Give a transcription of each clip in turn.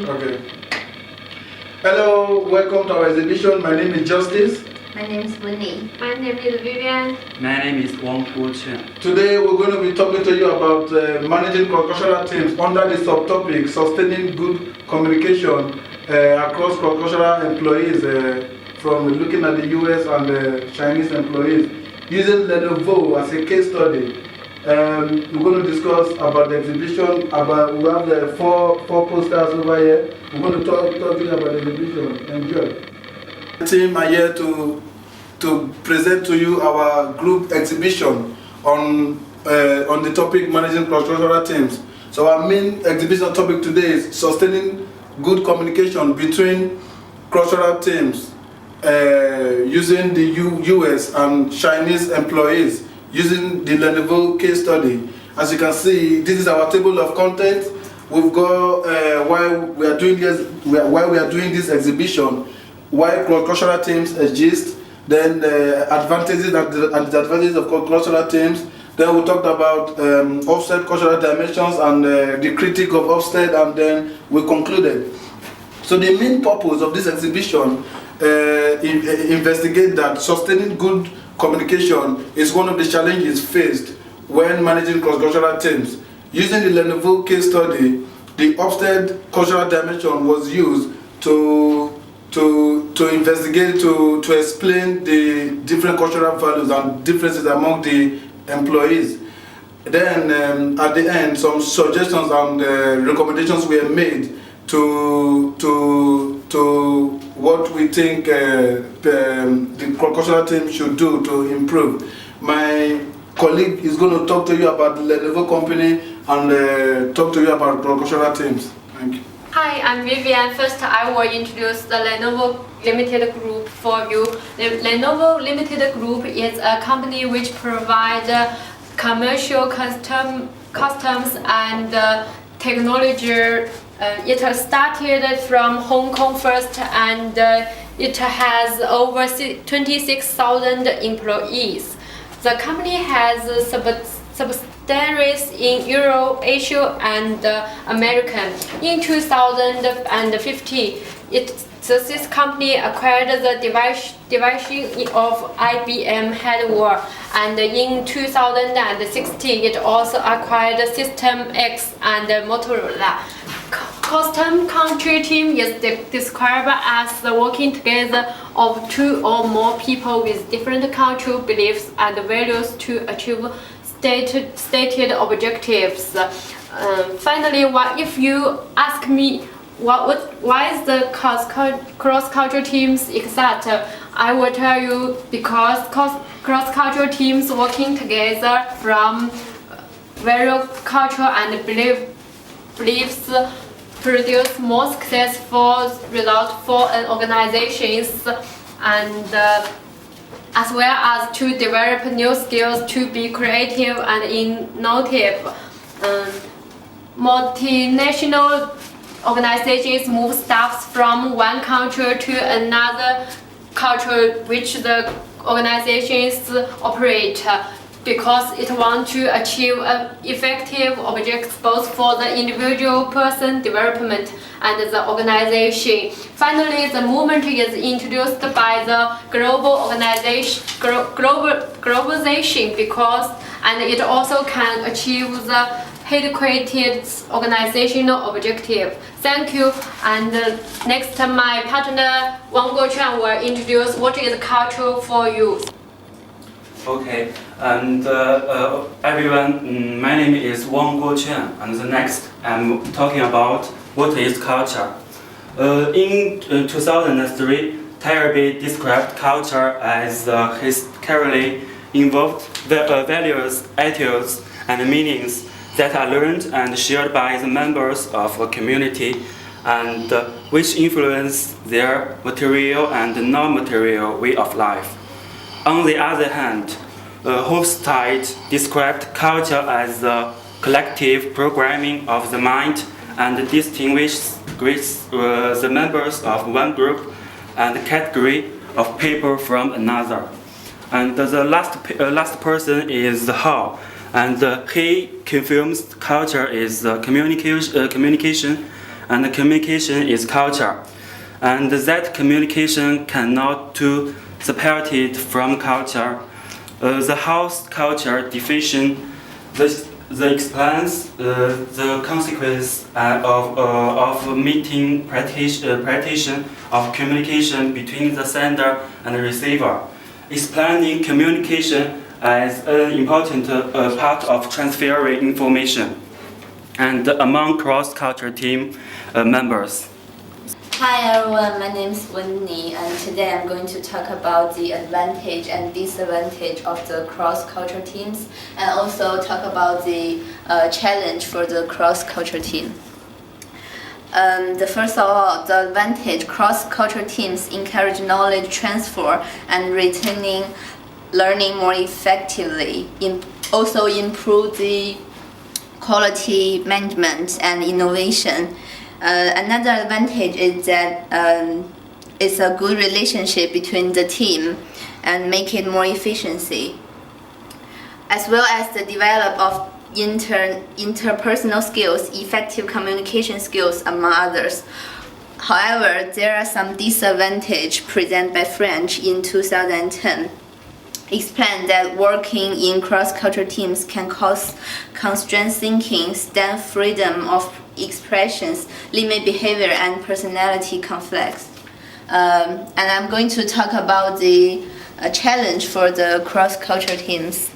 Okay. Hello, welcome to our exhibition. My name is Justice. My name is Winnie. My name is Vivian. My name is Wang Chen. Today we're going to be talking to you about managing cross-cultural teams under the subtopic sustaining good communication across cross-cultural employees from looking at the US and Chinese employees using Lenovo as a case study. We're going to discuss about the exhibition. We have the four posters over here. We're going to talk to you about the exhibition. Enjoy. The team are here to present to you our group exhibition on the topic managing cross-cultural teams. So our main exhibition topic today is sustaining good communication between cross-cultural teams using the US and Chinese employees using the Lenovo case study. As you can see, this is our table of contents. We've got why we are doing this exhibition, why cross-cultural teams exist, then the advantages and disadvantages of cross-cultural teams. Then we talked about HOFSTEDE cultural dimensions and the critique of HOFSTEDE, and then we concluded. So the main purpose of this exhibition investigate that sustaining good communication is one of the challenges faced when managing cross-cultural teams. Using the Lenovo case study, the HOFSTEDE cultural dimension was used to investigate, to explain the different cultural values and differences among the employees. Then at the end, some suggestions and recommendations were made to what we think the cultural team should do to improve. My colleague is going to talk to you about the Lenovo company and talk to you about cultural teams. Thank you. Hi, I'm Vivian. First, I will introduce the Lenovo Limited Group for you. The Lenovo Limited Group is a company which provides commercial customs and technology. It started from Hong Kong first, and it has over 26,000 employees. The company has subsidiaries in Europe, Asia, and America. In 2015, this company acquired the division of IBM hardware, and in 2016, it also acquired System X and Motorola. Custom country team is described as the working together of two or more people with different cultural beliefs and values to achieve stated objectives. Finally, if you ask me why is the cross-cultural teams exist, I will tell you because cross-cultural teams working together from various culture and beliefs produce more successful results for an organization, and as well as to develop new skills to be creative and innovative. Multinational organizations move staffs from one culture to another culture which the organizations operate, because it wants to achieve effective objectives both for the individual person development and the organization. Finally, the movement is introduced by the globalization because, and it also can achieve the headquartered organizational objective. Thank you. And next, my partner Wang Chen will introduce what is culture for you. Okay, and everyone, my name is Wang Chen, and the next I'm talking about what is culture. In 2003, Tyrby described culture as historically involved values, attitudes, and meanings that are learned and shared by the members of a community, and which influence their material and non-material way of life. On the other hand, HOFSTEDE described culture as the collective programming of the mind and distinguishes the members of one group and category of people from another. And the last person is Hao, and he confirms culture is communication and communication is culture. And that communication cannot be separated from culture. The house culture division explains the consequence of meeting practice of communication between the sender and the receiver, explaining communication as an important part of transferring information and among cross-culture team members. Hi everyone, my name is Wendy, and today I'm going to talk about the advantage and disadvantage of the cross-culture teams, and also talk about the challenge for the cross-culture team. The first of all, the advantage: cross-culture teams encourage knowledge transfer and retaining learning more effectively. Also improve the quality management and innovation. Another advantage is that it's a good relationship between the team and make it more efficiency, as well as the develop of interpersonal skills, effective communication skills, among others. However, there are some disadvantages presented by French in 2010. Explain that working in cross-cultural teams can cause constrained thinking, stem freedom of expressions, limit behavior, and personality conflicts. And I'm going to talk about the challenge for the cross-cultural teams.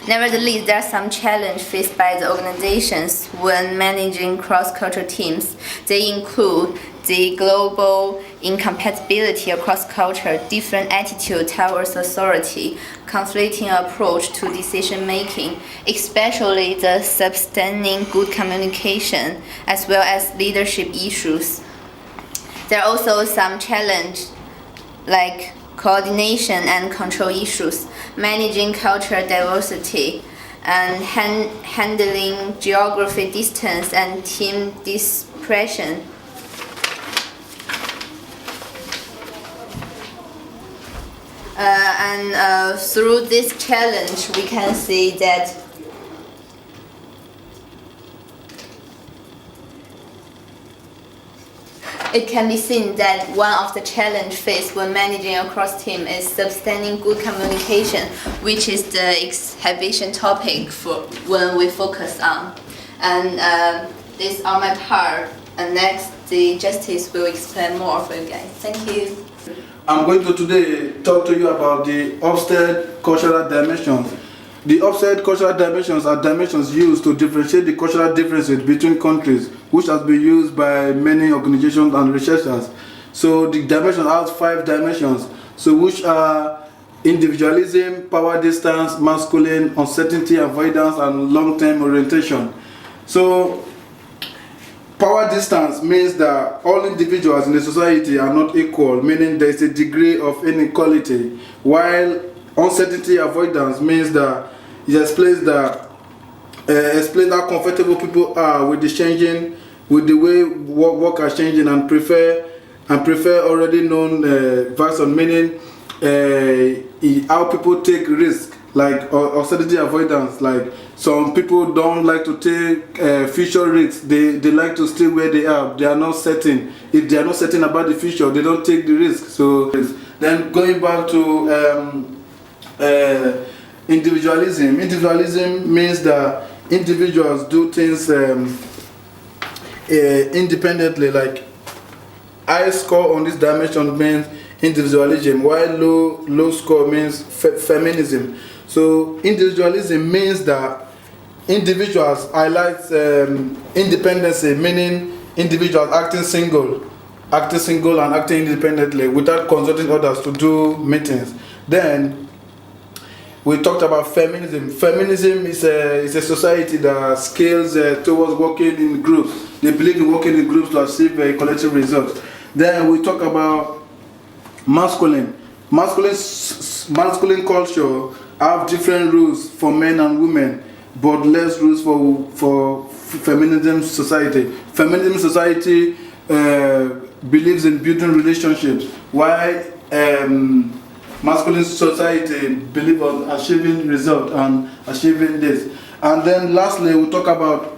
Nevertheless, there are some challenges faced by the organizations when managing cross-cultural teams. They include the global incompatibility across culture, different attitude towards authority, conflicting approach to decision making, especially the sustaining good communication, as well as leadership issues. There are also some challenges like coordination and control issues, managing cultural diversity, and handling geography distance and team dispersion. Through this challenge, we can see that it can be seen that one of the challenges faced when managing a cross team is sustaining good communication, which is the exhibition topic for when we focus on. And this on my part. And next, the Justice will explain more for you guys. Thank you. I'm going to today talk to you about the HOFSTEDE cultural dimensions. The HOFSTEDE cultural dimensions are dimensions used to differentiate the cultural differences between countries, which has been used by many organizations and researchers. So the dimension has 5 dimensions, so which are individualism, power distance, masculine, uncertainty, avoidance, and long-term orientation. So power distance means that all individuals in the society are not equal, meaning there is a degree of inequality, while uncertainty avoidance means that it explains how comfortable people are with the way work are changing, and prefer already known version, meaning how people take risk, like uncertainty avoidance. Like some people don't like to take future risks. They like to stay where they are. They are not certain. If they are not certain about the future, they don't take the risk. So then going back to individualism. Individualism means that individuals do things independently. Like high score on this dimension means individualism, while low score means feminism. So individualism means that individuals highlight independence, meaning individuals acting single and acting independently without consulting others to do meetings. Then we talked about feminism. Feminism is a society that scales towards working in groups. They believe in working in groups to achieve a collective result. Then we talk about masculine. Masculine culture have different rules for men and women, but less rules for feminism society. Feminism society believes in building relationships, while masculine society believes on achieving result and achieving this. And then lastly, we talk about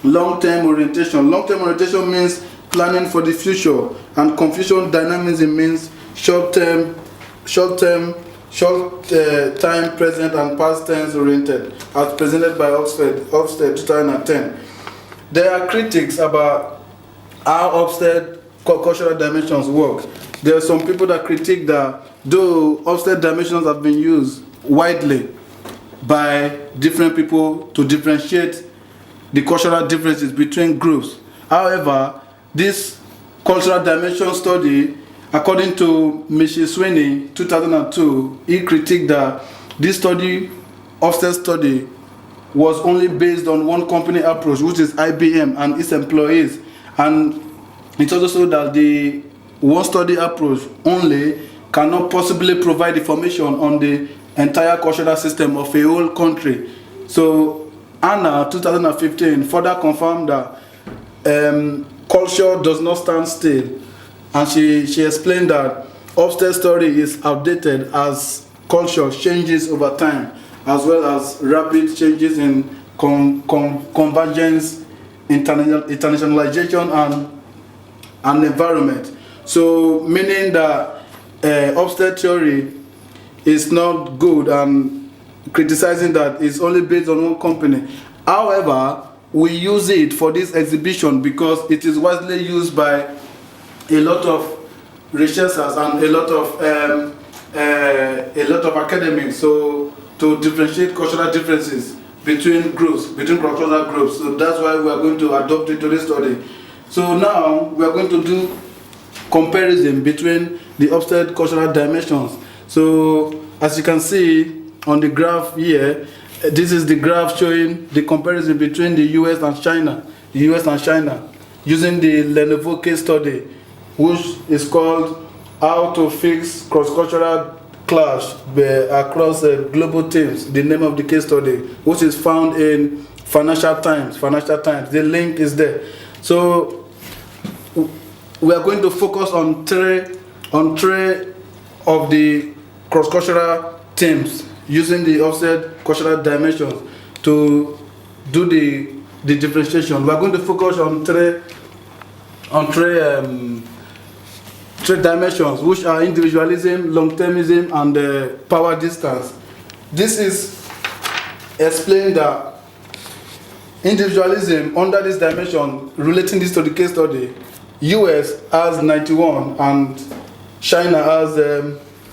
long-term orientation. Long-term orientation means planning for the future, and Confucian dynamism means short-time, present, and past tense oriented, as presented by HOFSTEDE 2010. There are critics about how HOFSTEDE cultural dimensions work. There are some people that critique that though HOFSTEDE dimensions have been used widely by different people to differentiate the cultural differences between groups. However, this cultural dimension study, according to Michelle Sweeney, 2002, he critiqued that this study, HOFSTEDE study, was only based on one company approach, which is IBM and its employees. And it also showed that the one study approach only cannot possibly provide information on the entire cultural system of a whole country. So Anna, 2015, further confirmed that culture does not stand still. And she explained that HOFSTEDE story is outdated as culture changes over time, as well as rapid changes in convergence, internationalization, and environment. So meaning that HOFSTEDE theory is not good, and criticizing that it's only based on one company. However, we use it for this exhibition because it is widely used by a lot of researchers and a lot of academics. So to differentiate cultural differences between groups, between cultural groups. So that's why we are going to adopt it to this study. So now we are going to do comparison between the HOFSTEDE cultural dimensions. So as you can see on the graph here, this is the graph showing the comparison between the US and China, using the Lenovo case study, which is called How to Fix Cross-Cultural Clash Across Global Teams, the name of the case study, which is found in Financial Times. The link is there. So we are going to focus on three of the cross-cultural teams using the HOFSTEDE cultural dimensions to do the differentiation. We are going to focus on three dimensions, which are individualism, long-termism, and power distance. This is explained that individualism under this dimension, relating this to the case study, US has 91 and China has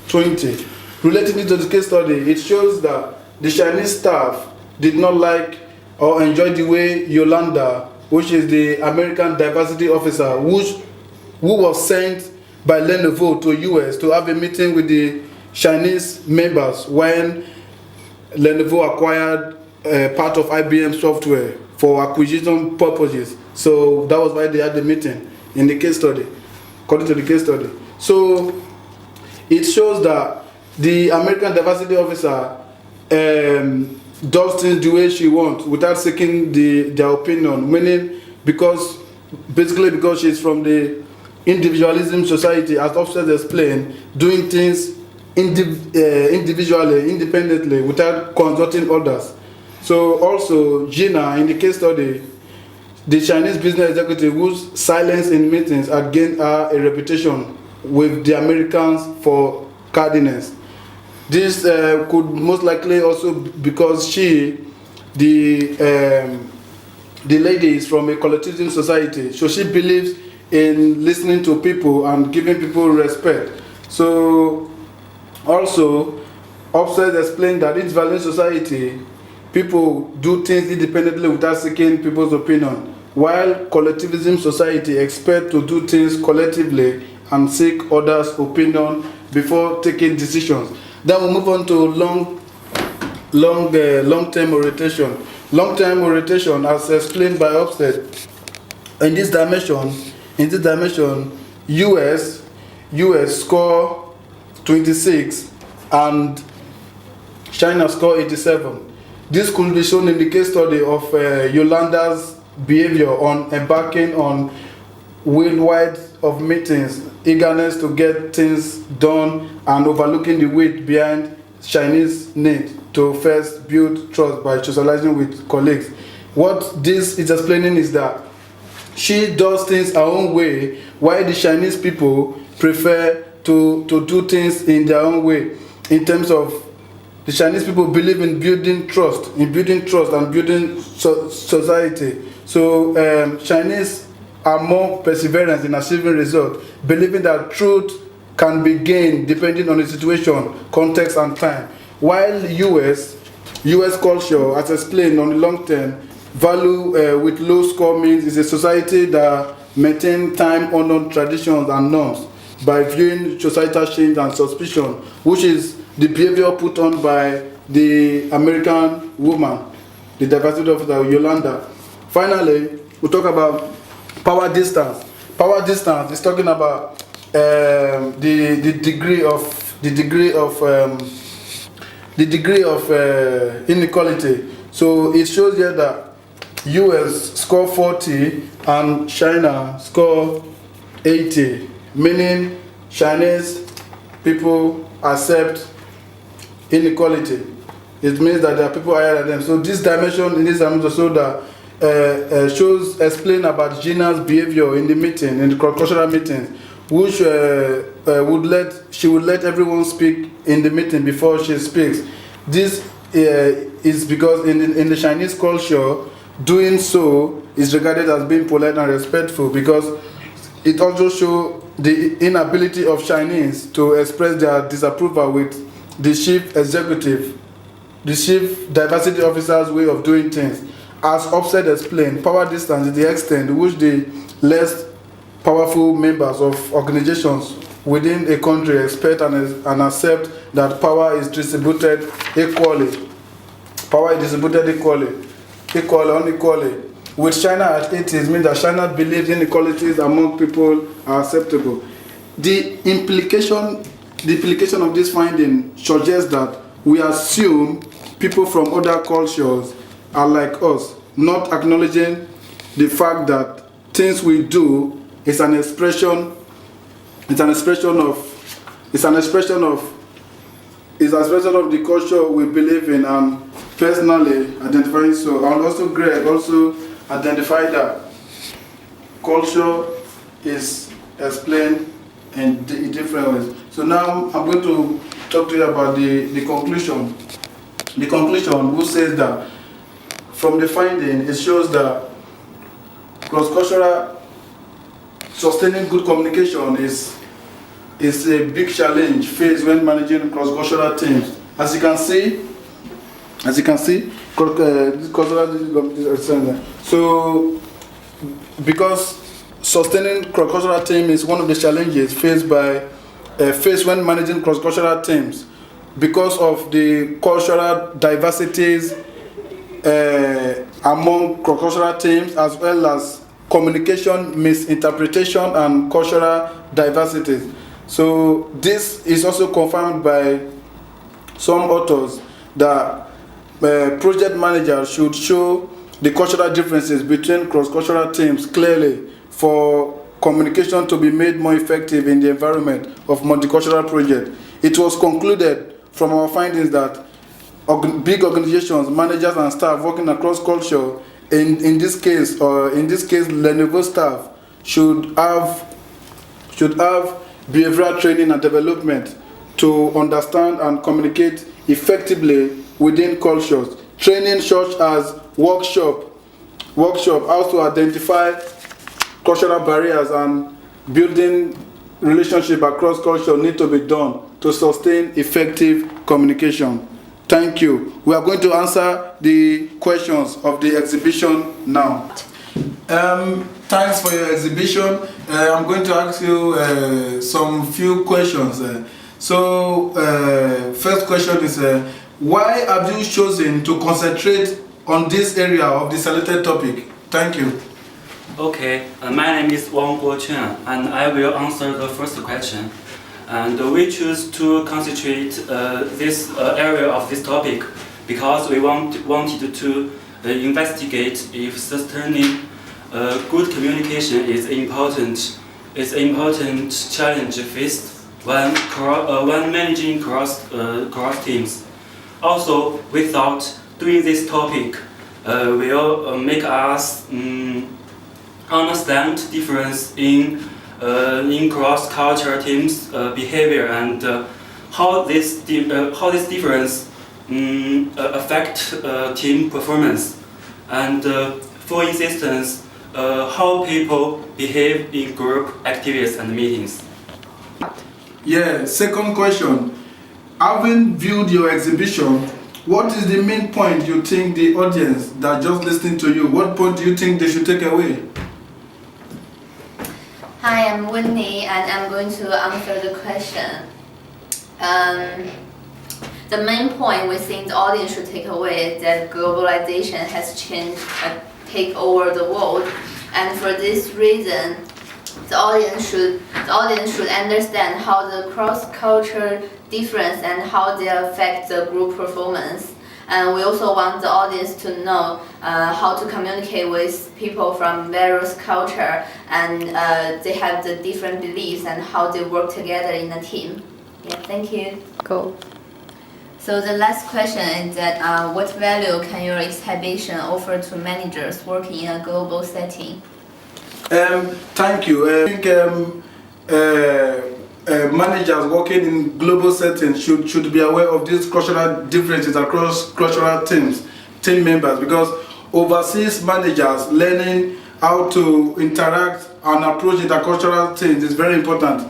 20. Relating it to the case study, it shows that the Chinese staff did not like or enjoy the way Yolanda, which is the American diversity officer, who was sent by Lenovo to US to have a meeting with the Chinese members when Lenovo acquired part of IBM software for acquisition purposes. So that was why they had the meeting in the case study, according to the case study. So it shows that the American diversity officer does things the way she wants without seeking their opinion, meaning because she's from the individualism society, as HOFSTEDE explained, doing things individually, independently, without consulting others. So also Gina, in the case study, the Chinese business executive whose silence in meetings had gained her a reputation with the Americans for cardiness. This could most likely also because the lady is from a collectivism society, so she believes in listening to people and giving people respect. So also HOFSTEDE explained that in Valiant society, people do things independently without seeking people's opinion, while collectivism society expect to do things collectively and seek others' opinion before taking decisions. Then we move on to long-term orientation. Long-term orientation, as explained by HOFSTEDE, in this dimension, US score 26 and China score 87. This could be shown in the case study of Yolanda's behavior on embarking on worldwide of meetings, eagerness to get things done, and overlooking the weight behind Chinese need to first build trust by socializing with colleagues. What this is explaining is that she does things her own way, while the Chinese people prefer to do things in their own way. In terms of the Chinese people believe in building trust and building society. So Chinese are more perseverant in achieving results, believing that truth can be gained depending on the situation, context, and time. While US culture, as explained on the long term, value with low score means is a society that maintains time-honored traditions and norms by viewing societal change and suspicion, which is the behavior put on by the American woman, the diversity officer Yolanda. Finally, we talk about power distance. Power distance is talking about the degree of inequality. So it shows here that US score 40 and China score 80, meaning Chinese people accept inequality. It means that there are people higher than them. So this dimension in this dimension shows that explain about Gina's behavior in the meeting, in the cultural meeting, which she would let everyone speak in the meeting before she speaks. This is because in the Chinese culture, doing so is regarded as being polite and respectful, because it also shows the inability of Chinese to express their disapproval with the chief executive, the chief diversity officer's way of doing things. As HOFSTEDE explained, power distance is the extent to which the less powerful members of organizations within a country expect and accept that power is distributed equally. Power is distributed unequally. With China at 80, it means that China believes inequalities among people are acceptable. The implication of this finding suggests that we assume people from other cultures are like us, not acknowledging the fact that things we do is an expression of the culture we believe in, and personally identifying so. And also Greg also identified that culture is explained in different ways. So now I'm going to talk to you about the conclusion. The conclusion, which says that from the finding, it shows that cross-cultural sustaining good communication is a big challenge faced when managing cross-cultural teams. As you can see, so because sustaining cross-cultural team is one of the challenges faced when managing cross-cultural teams, because of the cultural diversities among cross-cultural teams, as well as communication misinterpretation and cultural diversities. So this is also confirmed by some authors that project managers should show the cultural differences between cross-cultural teams clearly for communication to be made more effective in the environment of multicultural projects. It was concluded from our findings that big organizations, managers and staff working across culture, in this case Lenovo staff should have behavioral training and development to understand and communicate effectively within cultures. Training such as workshop how to identify cultural barriers and building relationship across culture need to be done to sustain effective communication. Thank you. We are going to answer the questions of the exhibition now. Thanks for your exhibition. I'm going to ask you some few questions. First question is, why have you chosen to concentrate on this area of the selected topic? Thank you. Okay, my name is Wang Guoquan, and I will answer the first question. And we choose to concentrate this area of this topic because we wanted to investigate if sustaining good communication is important challenge faced when managing cross teams. Also, we thought doing this topic will make us understand difference in cross-cultural teams' behavior and how this difference affect team performance, and for instance, how people behave in group activities and meetings. Yeah, second question. Having viewed your exhibition, what is the main point you think the audience that just listening to you, what point do you think they should take away? Hi, I'm Whitney and I'm going to answer the question. The main point we think the audience should take away is that globalization has changed and take over the world, and for this reason, the audience should understand how the cross-cultural difference and how they affect the group performance. And we also want the audience to know how to communicate with people from various cultures, and they have the different beliefs and how they work together in a team. Yeah, thank you. Go. So the last question is that what value can your exhibition offer to managers working in a global setting? Thank you. I think managers working in global settings should be aware of these cultural differences across cultural team members, because overseas managers learning how to interact and approach intercultural teams is very important.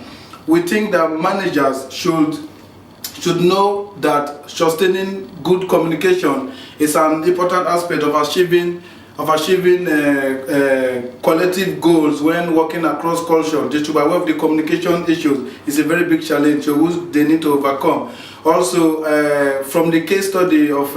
We think that managers should know that sustaining good communication is an important aspect of achieving collective goals when working across culture. They should be aware of the communication issues. It's a very big challenge which they need to overcome. Also, from the case study of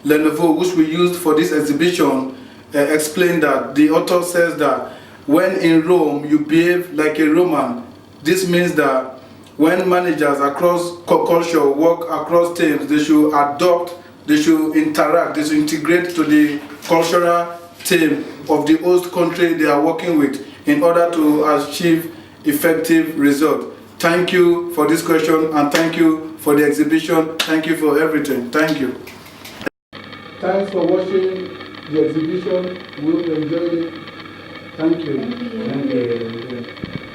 Lenovo, which we used for this exhibition, explained that the author says that when in Rome you behave like a Roman. This means that when managers across culture work across teams, they should adopt, they should interact, they should integrate to the cultural team of the host country they are working with in order to achieve effective results. Thank you for this question, and thank you for the exhibition. Thank you for everything. Thank you. Thanks for watching the exhibition. We hope you enjoyed it. Thank you. Thank you. Thank you.